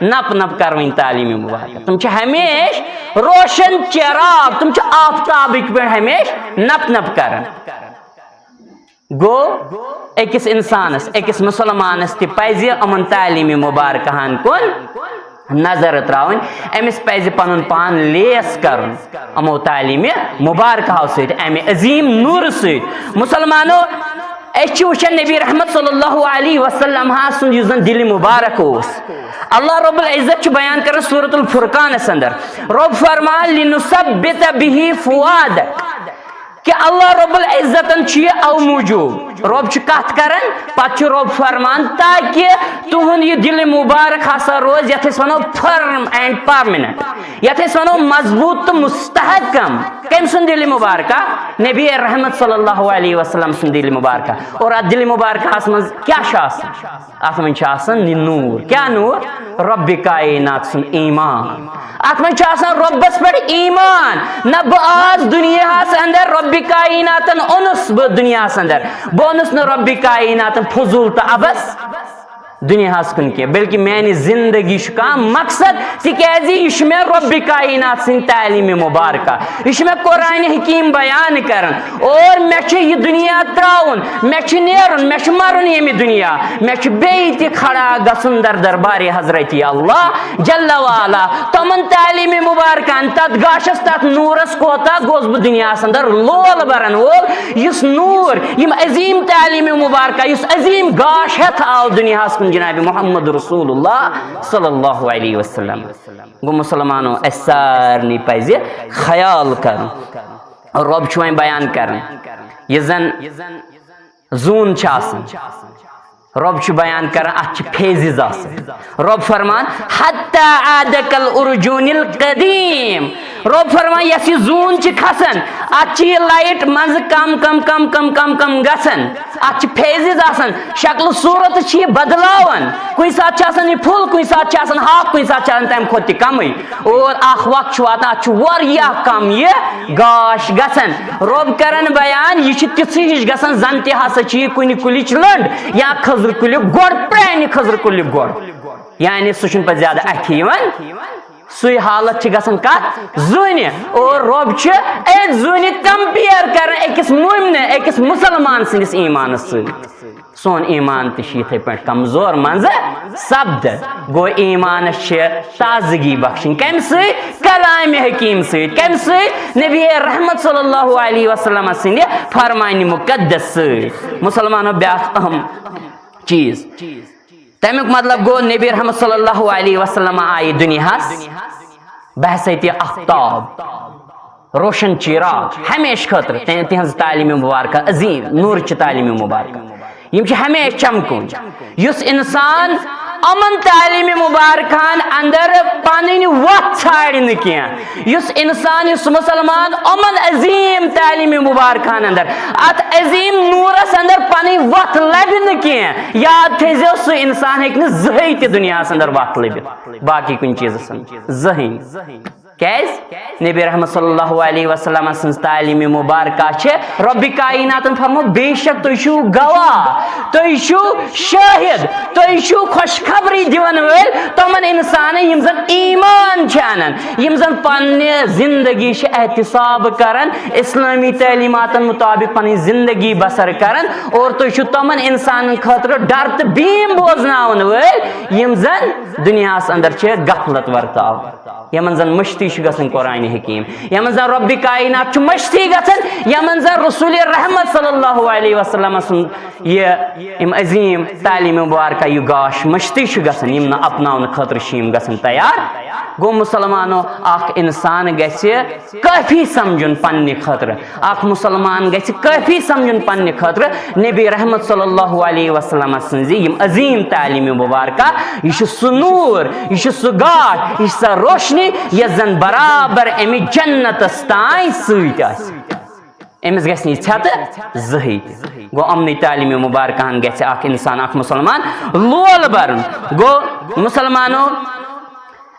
नप नप करवन तालीम मुबारका तुम हमेश रोशन चिराग तुम आफ्ताबिक पे हमेश नप नप कर गो अकिस इंसानस अकिस मुसलमानस ति पज अमन तालीम मुबारकान कुन नजर त्रावन अमिस पज पन पान लेस कर अमो तालीम मुबारकाओ सत अमे अजीम नूर सत मुसलमानो वुचान नबी रहमत सल्लल्लाहु अलैहि वसल्लम सुन युस जन दिल मुबारक अल्लाह रब्बुल इज्जत बयान कर सूरतुल फुरकान अंदर रब फरमान लिनुसब्बित बिही फुआदक कि अल्लाह रब्बुल इज्जतन अव मूजूब रब कत करन पत रब फरमान ताकि तुहन यह दिल मुबारक हसा रोज यथ वनो फर्म एंड परमानेंट यथ वनो मजबूत तो मुस्तहकम कम सुन दिल मुबारका नबी रहमत सल्लल्लाहु अलैहि वसल्लम सुन दिल मुबारका और अत दिल मुबारक मज क्या अत मन नूर क्या नूर रब कायनात सुन ईमान अत मन रब्बस पे ईमान न बज दुनिया अंदर रब कायनातन ओनुस बह दुनिया अंदर बोनुस न रब कायनातन फजूल तो अबस दुनिया कुन कह बल्कि मैंने जिंदगी का मकसद तिकाज यह मे रब कायनात सिंह तालीम मुबारका यह मे कुरान हकीम बयान कर और मे यह दुनिया त्राउन मे नेरुन मे मरुन ये दुनिया मे बे खड़ा गसन दर दरबार हजरत अल्लाह जल्ल वाला तमन तालीम मुबारकान तथ गाशस तथ नूरस कोता गोस बह दुनिया अंदर लोल बरन वोल इस नूर यम अजीम तालीम मुबारका इस अजीम गाश हेथ आव दुनिया जनाब मोहम्मद रसूलुल्लाह सल्लल्लाहु अलैहि वसल्लम गो मुसलमानो सारनी पज ख्याल कर रब वन बयान कर यह जन जून रब बयान कर अत फेजिज रब फरमान हत्ता आदकल उर्जूनिल कदीम रब फरमान यह जून खसन अत लाइट मज कम कम कम कम कम कम गसन अत फेजिज शक्ल सूरत बदलावन कुछ सात फुल कुछ सात हाफ कुछ सात तम खुद कम और अख वक्त वातान अत कम यह गाश गसन रब करन बयान यह तिथु हिश गसन जन तसा कुन कुलिच लंड या खजर कुल गोड़ प्रान खजर कुल गोड़ यानी सह पे ज्यादा अथ सु हालत गसन कत जून और रब जून कंपेयर कर अकिस मोमिन अकिस मुसलमान सदिस ईमान सोन ईमान तथे पे कमजोर मज सब्द गो ईमान ताजगी बख्शन कम कलाम हकीम कम नबी रहमत सल्लल्लाहु अलैहि वसल्लम सिंद फरमान मुकद्दस मुसलमानों ब्या अहम चीज तमिक मतलब गो नबी रहमत सल्लल्लाहु अलैहि वसल्लम आय दुनिया बहसत आफ्ताब रोशन चिराग हमेश खतर तिहज तालीम मुबारक अजीम नूर तालीम मुबारक यम हमेश चमकुन युस इंसान अमन तालीम मुबारकान अंदर पन वत छाड़ कह इंसान इस मुसलमान अमन अजीम तालीम मुबारकान अंदर अत अजीम नूरस अंदर पन वत लब कह याद थो सह इंसान हे जही दुनिया अंदर वत लबित बाकी कुछ चीज जही नबी रहमत सल्लल्लाहु अलैहि वसल्लम सन्स तालीम मुबारका छे रब्बी कायनातन फरमो बेशक तुयशु गवाह तुयशु शाहिद तुयशु खुशखबरी दिवन वल तमन इंसान यम जन ईमान छानन यम जन पन्ने जिंदगी छे एहतिसाब करन इस्लामी तालीमातन मुताबिक पन्नी जिंदगी बसर करन और तुयशु तमन इंसान खतर डर त बीम बोजनावन वल यम जन दुनियास अंदर छे गफलत वर्ताव यमन जन मश्ती गसन कुरान हकीम यमन जन रब्बी कायनात मश्ती गसन यमन जन रसूल रहमत सल्लल्लाहु अलैहि वसल्लम सुन ये इम अजीम तालीम मुबारक यु गाश मश्ती गसन यम न अपनावन खतर शीम गसन तैयार गो मुसलमानो आख इंसान गसे काफी समझुन पन्ने खतर आख मुसलमान गसे काफी समझुन पन्ने खतर नबी रहमत सल्लल्लाहु अलैहि वसल्लम सन्जी यम अजीम तालीम मुबारक यह सु नूर यह सु गाश यह रोशनी यह जन बराबर अमि जन्नत तान सत अमिस गि जही गो अमन तालीम मुबारकान गि इंसान मुसलमान लोल बरन गो मुसलमानो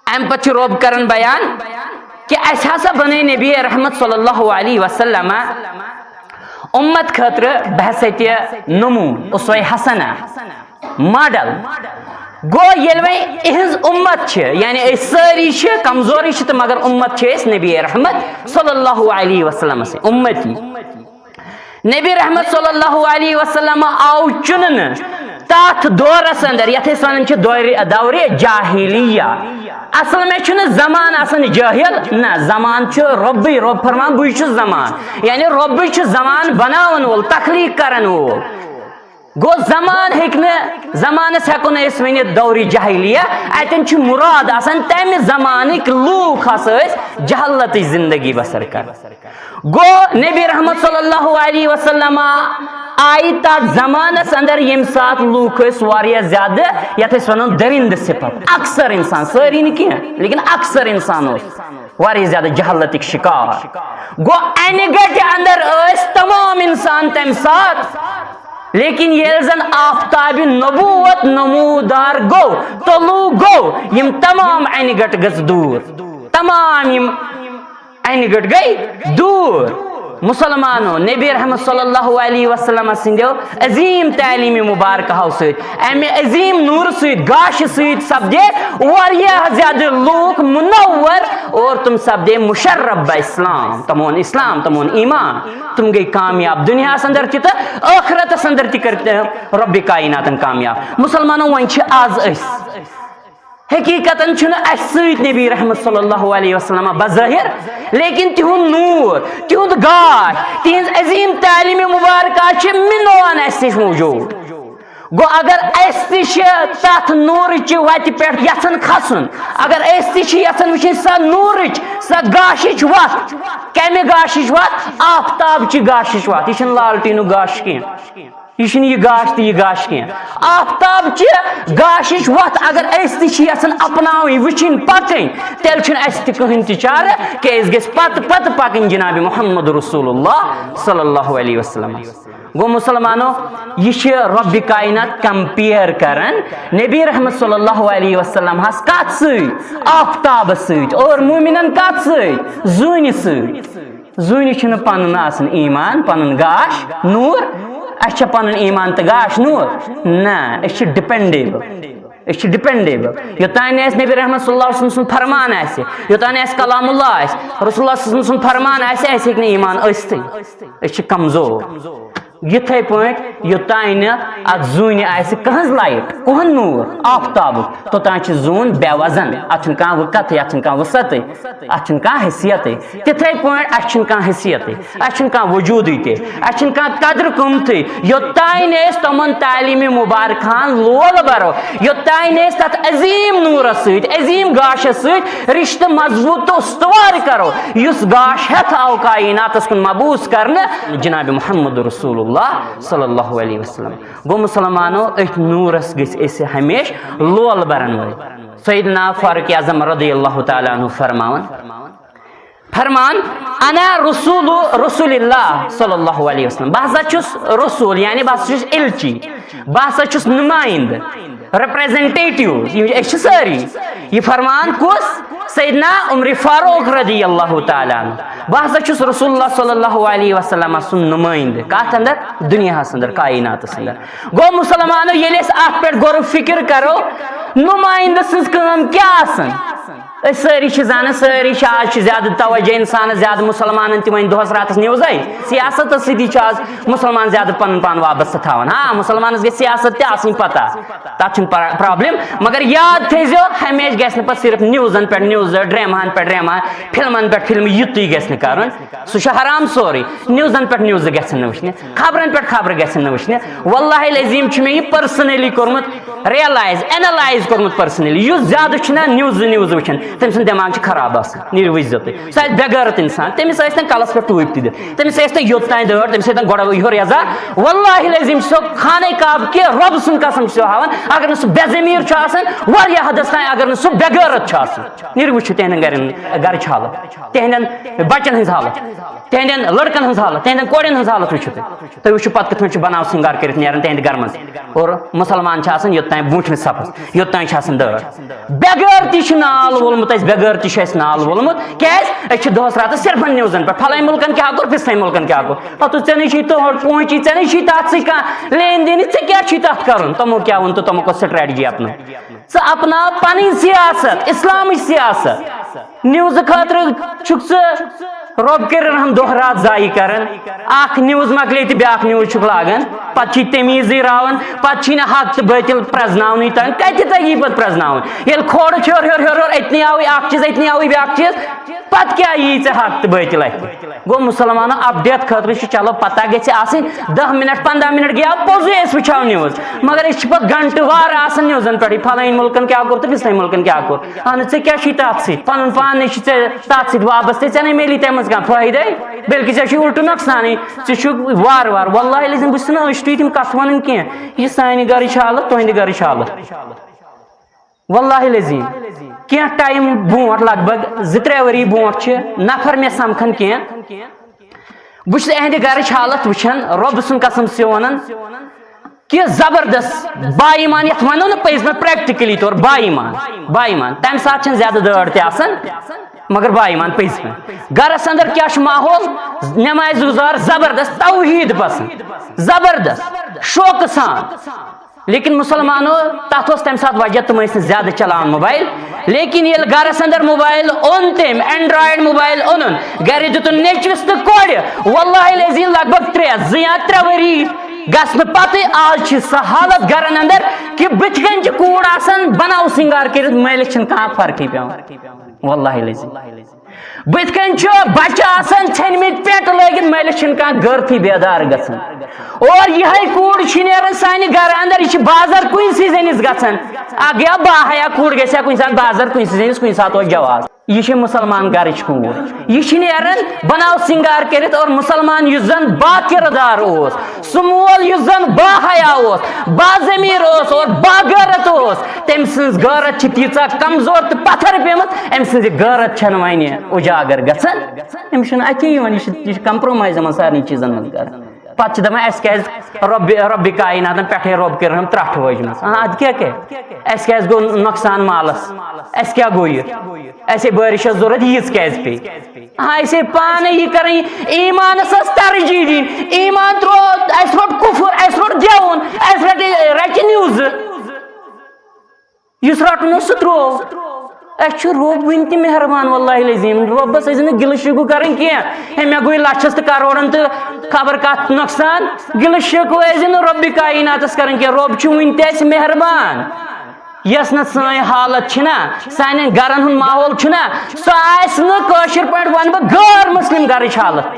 अम पे रोब करन बयान कि अस हसा बने नबी रहमत सल्लल्लाहु अलैहि वसल्लम उम्मत खतर बहसत नमून उसवे हसना मॉडल गो ये इहज उम्मत यानी सारी कमजोरी तो मगर उम्मत नबी रहमत सल्लल्लाहु अलैहि वसल्लम से उम्मती नबी रहमत सल्लल्लाहु अलैहि वसल्लम आव चुन तथ दौरस अंदर यथ वन दौरे जाहिलिया असल में जमान आसन जाहिल ना जमान रब्बी रब फरमान बु जमान यानी रब्बी जमान बनावन वोल तखलीक करन वोल गो जमान जमानस हेको वन दौरी जाहिलिया अतन मुराद आसान तम जमानिक लूख जहलत जिंदगी बसर कर गो नबी रहमत सल्लल्लाहु अलैहि वसल्लम आई तथ जमानस अंदर यम सात लूख ज्यादा यथ वन दरिंद सिफत अक्सर इंसान सारी न कह लेकिन अक्सर इंसान ज्यादा जहलत शिकार गो अन गट अंदर तमाम इंसान तम सात लेकिन ये जन आफ्ताब नबूवत नमूदार गो तलू गो यम तमाम अन गट गज दूर तमाम यम अन गट गई दूर मुसलमानो नबी रहमत सल्लल्लाहु अलैहि वसल्लम सिंदो अजीम तालीम मुबारक अमे अजीम नूर सत गाश सत सपदे वारियाह ज्यादा लूक मुनव्वर और तुम सपदे मुशर्रफ इस्लाम तमोन ईमान तुम गई कामयाब दुनिया अंदर तो आखिरत अंदर कर रब्बी कायनातन कामयाब मुसलमानो वन आज हकीकतन नबी रहमत सल्लल्लाहु अलैहि वसल्लम बज़ाहिर लेकिन तिहुंद नूर तिहुंद गाश तिहंज अजीम तालीम मुबारक मिनोन अस निश मौजूद गो अगर तथ नूर वत पे यन खसन अगर यन वो सा नूर सा गाश वत कम गाश वत आफ्ताब गाश वत यह लालटीन गाश कह यह गाश तो यह गाश कह आफ्ताब गाश वत अगर यन अपनावी वुन पकन तेल कहीं चार कि पत पकन जनाब मोहम्मद रसूलुल्लाह सल्लल्लाहु अलैहि वसल्लम गो मुसलमानो यह रब्बी कायनात कंपेयर करन नबी रहमत सल्लल्लाहु अलैहि वसल्लम हस कत सत आफ्ताब सत और मोमिनन कत सत जून सत जून पन आसन ईमान पन गाश नूर अच्छा पन ईमान तो गाश नूर ना डिपेंडेबल योतान नबी रहमत सल्लल्लाहु अलैहि वसल्लम फरमान योतान कलामुल्लाह रसूलुल्लाह सुन फरमान हेक ईमान अस्त कमजोर यथे पे योतान अत जून कहज लाइट कहन नूर आफ्ताब तोतान जून बेवजन अत वक़त अत वसत अत हैसियत तिथे पे अ हैसियत अ वजूद अ कदर कमत योतान तमन तालीम मुबारकान लोल बरो योतान तथ अजीम नूर अजीम गाश रिश्त मजबूत तो उस्तवार करो युस गाश हेथ आव कायनातस कुन मबूस करने जनाब मोहम्मद रसूलुल्लाह सल्लल्लाहु अलैहि वसल्लम गो मुसलमानो अथ नूरस गस हमेश लोल बरन वल सैयदना फारूक आज़म रज़ियल्लाहु तआला अन्हु फरमान अना रसूलुल्लाह सल्लल्लाहु अलैहि वसल्लम बहसा छुस रसूल यानी बहसा छुस इल्ची बहसा छुस नुमाइंद रिप्रेजेंटेटिव सारी यह फरमान कुस सैयदना उमर फारूक रज़ियल्लाहु ताला अन्हु बह हसा छुस रसूलुल्लाह सल्लल्लाहु अलैहि वसल्लम सुन नुमाइंद कत अंदर दुनिया अंदर कायनात अंदर गो मुसलमानो ये अत पे गौर फिक्र करो नुमाइंद सज काम क्या आसन सारी जान सारी आज ज्यादा तवज्जो इंसान ज्यादा मुसलमान तम दोहस रात न्यूज सियासत सती आज मुसलमान ज्यादा पन पान वाबस्त थान हाँ मुसलमान गे सियासत तह पता तथ प्रॉब्लम मगर याद थो हमेशा गि सिर्फ न्यूजन पे न्यूज ड्रामान पे ड्रामा फिल्मन पे फिल्म युत गि कर सह हराम सोरे न्यूजन पे न्यूज गन वुचन खबरन पे खबर गन वुचन वल्लाहि अज़ीम मे यह पर्सनली कोर्मुत रियलाइज एनालाइज कोर्मुत पर्सनली युस ज्यादा न्यूज न्यूज वुचन तम सद दिमाग खराब नीर वजो तुम सह बेगैरत इंसान तमिस कलस पे टूप दी तमिस योत तान दौड़ तम सत गोड़ यो रजा वल्लाहि अज़ीम सो खाने काब के रब सुन कसम हावान अगर सह बेजमीर वारिया हदस तान अगर सह बेगैरत नीर वो तहन गर हालत तहन बचन हज हालत तहन लड़कन हज हालत तहन कोड़न हज हालत वो तुम वो पत कथ बनाव सिंगार कर तहद गर मज और मुसलमान योत तान बूठ सफस योत तान दौड़ बेगैरती नाल वोलमुत बेगैरती नाल वोलमुत क्या दोहस रात सिर्फ न्यूजन पे फलान मुल्कन क्या कोर फिस्तान मुल्कन क्या कोर पत ऐ तोड़ पहुंची ऐ तथ सह लेन देन क्या तथ कर तमो क्या वो तो तमो स्ट्रेटजी अपन अपना पन सियासत इस्लाम सियासत न्यूज खतर रब कर हम दोह रात जाय कर न्यूज मकले तो ब्या न्यूज लागान पे तमीज रावान पे हक तो बातिल प्रजन तन कत तगी पे प्रजन ये खोड़ हर हर हर हर अतनी आव चीज अतनी आव ब्या चीज पत क्या यी हक तो बातिल गो मुसलमानो अपडेट खतर चलो पता ग 10 मिनट 15 मिनट गया पोजे वो न्यूज मगर पे घंटे वार न्यूजन पे फलान मुल्कन क्या कोर तो फिस्तान मुल्कन क्या कोर अहन क्या तथ सत पन पान तथ सत वाबस्त ऐ मिली तम फायदे बल्कि ऐ उल्ट नुकसान वार वार वल्लाहि अज़ीम बस तम कथ वन कह सान गर हालत तुंद गर हालत वल्लाहि अज़ीम क्या टाइम ब्रोट लगभग 2-3 वरी ब्रोट नफर मे समखन कह बस अहद गर हालत वुचान रब सुन कसम से वन कि जबरदस्त बाईमान ये वनो ना पज पे प्रैक्टिकली तौर बाईमान तम सात ज्यादा दौड़ तन मगर बाईमान पज पे गरस अंदर क्या माहौल नमाज गुजार जबरदस्त तौहीद पसंद जबरदस्त शौक सान लेकिन मुसलमानो तथ तम सात वजह तुम ज्यादा चलान मोबाइल लेकिन ये गरस अंदर मोबाइल ओन तम एंड्रॉयड मोबाइल ओन गर दुन नेचवस तो कोड़ वल्लाहि अज़ीम लगभग 3 वरी गसन पते आज सह हालत गरन अंदर कि बथ कन कूड़ बनाव सिंगार कर मालिक कह फर्क पे वल्लाहि अज़ीम बथ कन बच्चा छनमित पेट लगित मालिक कह गर्थी बेदार गसन और यह कूड़ सान गर अंदर यह बाजार कुन जनिस गसन गया बाहया कूड़ गया कुन सात बाजार कुन जनिस कुन सात जवाब यह मुसलमान गर कूड़ यह बनाव सिंगार कर और मुसलमान युस जन बाकिरदार सह मोल युस जन बाहया बाजमीर और बागैरत तम सज गैरत तीचा कमजोर तो पत्थर पेमत अम सज गैरत वन उजागर गम अति यह कंप्रोमाइज सारे चीजन मज कर पे दपान रब कायनात पे रब कर हम त्रट वजम अद क्या गो नुकसान मालस क्या गो यह बारिश जरूरत यीज क्या पे ऐसे पान यह कर ईमान तरजीह दिन ईमान त्रो कुफुर रोट गेवन रट न्यूज इस रटन सह त्रो रब वन तह मेहरबान वल्लाहि अज़ीम रबस गिल शिकु कर मे गई लछस तो करोड़न तो खबर कत नुकसान गिल शिकु रब कायनात कर रब वन तह मेहरबान यस न सान हालत सान गरन हुंद माहौल सह पे वन बह गैर मुस्लिम गर हालत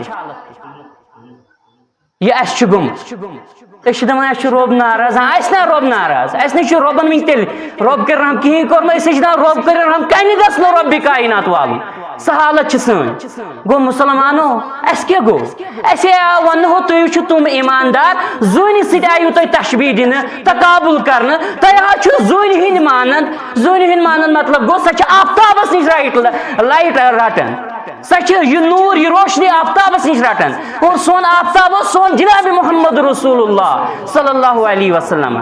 यह दपान रब नाराज ना रब नाराज रबन वन तेल रब कर हम कहीं कोर रब कर हम कन गो रब कायनात वाल सह हालत सान गो मुसलमानो क्या गो वन हो तुम ईमानदार जून सू तुम तशबीह दिन तकाबुल कर जून हिंद मानन मतलब गो सह आफ्ताबस नश लाइट रटन सह नूर यह रोशनी आफ्ताबस नश रटन और सोन आफ्ताब सोन जनाब मोहम्मद रसूलुल्लाह सल्लल्लाहु अलैहि वसल्लम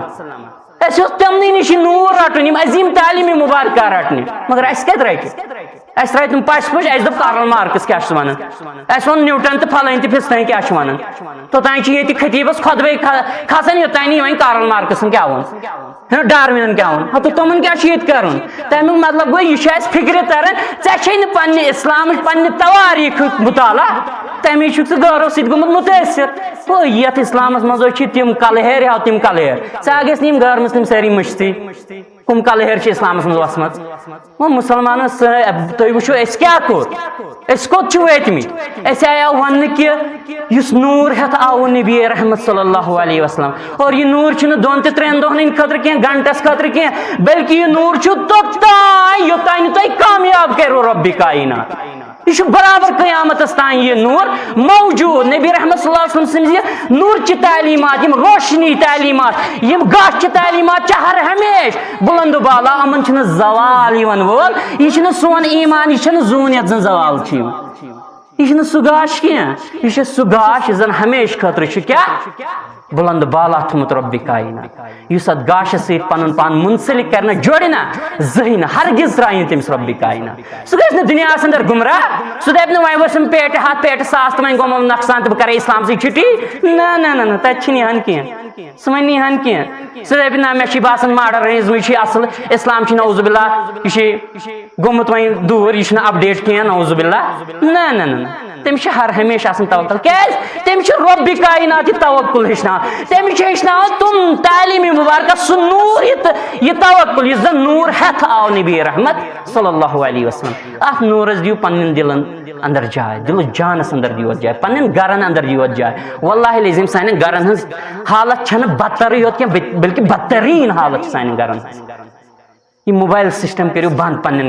तमन नश नूर रटन अजीम तालीम मुबारक रटन मगर कत रट अस राय तुम पश पश अस दप कार्ल मार्क्स क्या वन अस वो न्यूटन तो फलन तो फिस्तन क्या वन तोतान खतीबस खुदबे खसान योतान वन कार्ल मार्क्स क्या वन डार्विन क्या वन हाँ तो तुमन क्या कर तमिक मतलब गो यह फिक्र तरन ऐ पे इस्लाम पे तवारीख मुताला तमी गौरव समुत मुतासर ये इस्लाम मज तम कलहेर हाव तम कलहेर गि गैर मुस्लिम सारी मुश्ती कम कलहेर इस्लाम मज वो मुसलमान तुम वो क्या कोत वतमित आया वन कि नूर हेत आव नबी रहमत सल्लल्लाहु अलैहि वसल्लम और यह नूर दोन त्रेन दोहन खतर कह घंटस खतर कह बल्कि यह नूर तोतान योतान तुम कामयाब करो रब्बी कायनात यह बराबर क़यामतस तान यह नूर मौजूद नबी रहमत सल्लल्लाहु अलैहि वसल्लम सज नूर ची तालीमात यम रोशनी तालीमात यम गाश तालीमात हर हमेश बुलंद बाला अमन जवाल वोल यह सोन ईमान यह जून ये जवाल यह सह गाश कह यह सह गाश जन हमेश खतर क्या बुलंद बाला थमुत रब्बी कायनात इस अत गाश सत पन पान मुंसलिक करना जोड़ना जहन हरगिज त्राइन तमिस रब्बी कायनात सह गि दुनिया अंदर गुमराह सह दप वह वसम पेट हाथ पेट सास तो वो नक्सान तो बह इस्लाम सी छुट्टी ना ना ना तथा हन कह सह वन हन कह सह दप ना मे बासान मॉडर्निज्म असल इस्लाम नौजुबिल्ला यह गोमुत वह दूर यह अपडेट कह नौजुबिल्ला ना ना ना तमिस हर हमेशा तवक्कुल क्या तमिस रब्बी कायनात तवक्कुल हेचना तमिस हेचना तुम तालीम मुबारक सह नूर यह तवक्कुल यह जन नूर हेथ आव नबी रहमत सल्लल्लाहु अलैहि वसल्लम अथ नूरस दियो पन्न दिलन अंदर जाय दिल जानस अंदर दियो जाय पन्न गरन अंदर दियो जाय वल्लाहि लजीम सान गरन हज हालत छन बदतर योत के बल्कि बदतरीन हालत सान गरन यह मोबाइल सिस्टम करो बंद पन्न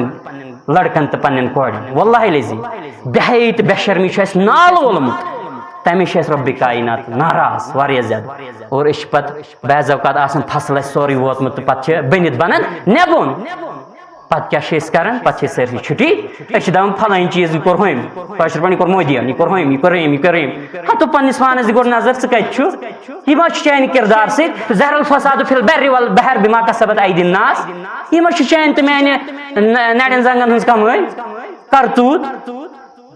लड़कन तो पन्न कोड़न वल्लाहि लजीम बेहई तो बेशर्मी नाल वोलमुत तमिश रब्बी कायनात नाराज वारिया ज्यादा और पे बाज़ अवकात फसल सोरे वोतमुत तो पे बनित बनान नेबुन पत क्या करान पे सारी छुट्टी दपान फलान चीज यह कोर हम कशर पे मोदियन यह कोर हम यह करेम हाँ तो पन्निस पानस गो नजर च कत यह चान किरदार सत जहरल फसाद फिल बर्र वल बहर बिमा कसबत ऐदि नास यह चान तो माने नड़न जंगन हज कमाई करतूत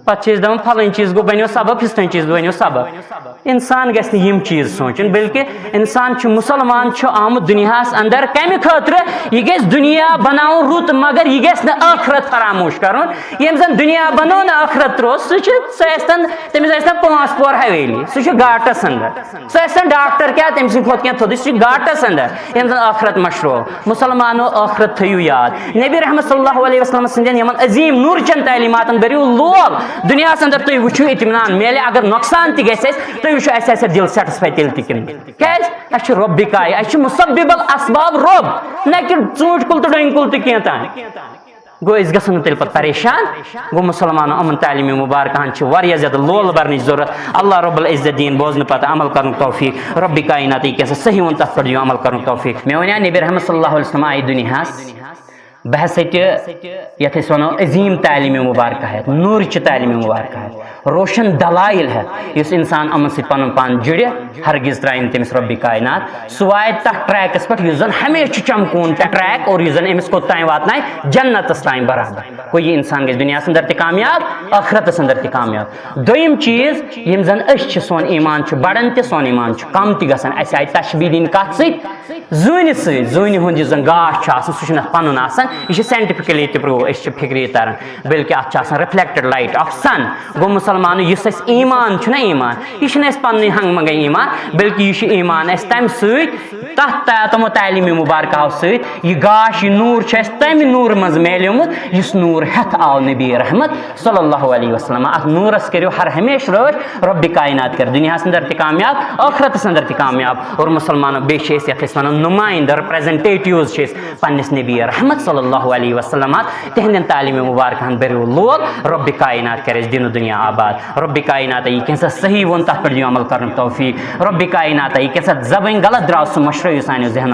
पे दपान फलान चीज गो बनो सबब फिस्तन चीज बनो सबब इंसान गम चीज सोचन बल्कि इंसान मुसलमान आमुत दुनिया अंदर कम खतर यह गि दुनिया बनाओ रुत मगर यह गि आखरत फरामोश कर यम जन दुनिया बनो न आखरत त्रो तमिस 5 पोर हवेली सह घाटस अंदर सह डॉक्टर क्या तम खुद क्या थोद सह घाटस अंदर यम जन आखरत मशरो मुसलमानो आखरत थयु याद नबी रहमत सल्लल्लाहु अलैहि वसल्लम संदन यमन अजीम नूर चन तालीमातन बरियो लोल दुनिया अंदर तुम वो इत्मीनान मेले अगर नुकसान तुम वो दिल सेटिस्फाई तेल क्या रब्बी काय मुसब्बिबल असबाब रब न कि चूट कुल तो डंग कुल तो कह तान गो गो तेल पे परेशान गो मुसलमान अमन तालीम मुबारक ज्यादा लोल भरन जरूरत अल्लाह रब्बुल इज्जत दीन बोजन पे अमल कर तौफीक रब्बी कायनात क्या सही वो तथ पे अमल कर तौफीक मे वन नबी रहमत सल्लल्लाहु अलैहि वसल्लम आय दुनिया बह ये वो अजीम तालीम मुबारक है नूर तालीम मुबारक है रोशन दलाइल है इस इंसान अमन से पन पान जुड़ हरगिज त्राइन तमिस रब्बी कायनात सह वाय तथ ट्रैकस पे जन हमेशा चमकून ट्रैक और जन अमिस कोत वातन जन्नतस तान बराबर कोई इंसान गई दुनिया अंदर तकामयाब आखरतस अंदर तकामयाब दोयम चीज यम जन सोन ईमान बढ़न तो सोन ईमान कम तक आय तशबी दिन कत जून जून हुंद जन गाश सह पन यह साइंटिफिकली प्रूव फिक्री तरन बल्कि अत रिफ्लेक्टेड लाइट ऑफ सन गो मुसलमान इस ईमान ईमान यह पन हंग मंग ईमान बल्कि यह ईमान तम तमो तालीम मुबारक सह गाश यह नूर तम नूर मज मेलमुत इस नूर हेथ आव नबी रहमत सल्लल्लाहु अलैहि वसल्लम अत नूरस करो हर हमेश रोश रब्बी कायनात कर दुनिया अंदर तकामयाब आखरतस अंदर तकामयाब और मुसलमान बे वन नुमाइंद रिप्रेजेंटेटिव्स पन्निस नबी रहमत सल्लल्लाहु अलैहि वसल्लम तिहंदन तालीम मुबारक बरो लोल रब्बी कायनात कर दिन दुनिया आबाद रब्बी कायनात यह कैसा सही वो तथ पे अमल कर तौफीक रब्बी कायनात यह कैसा जबन गलत द्राव सह मशरो सान जहन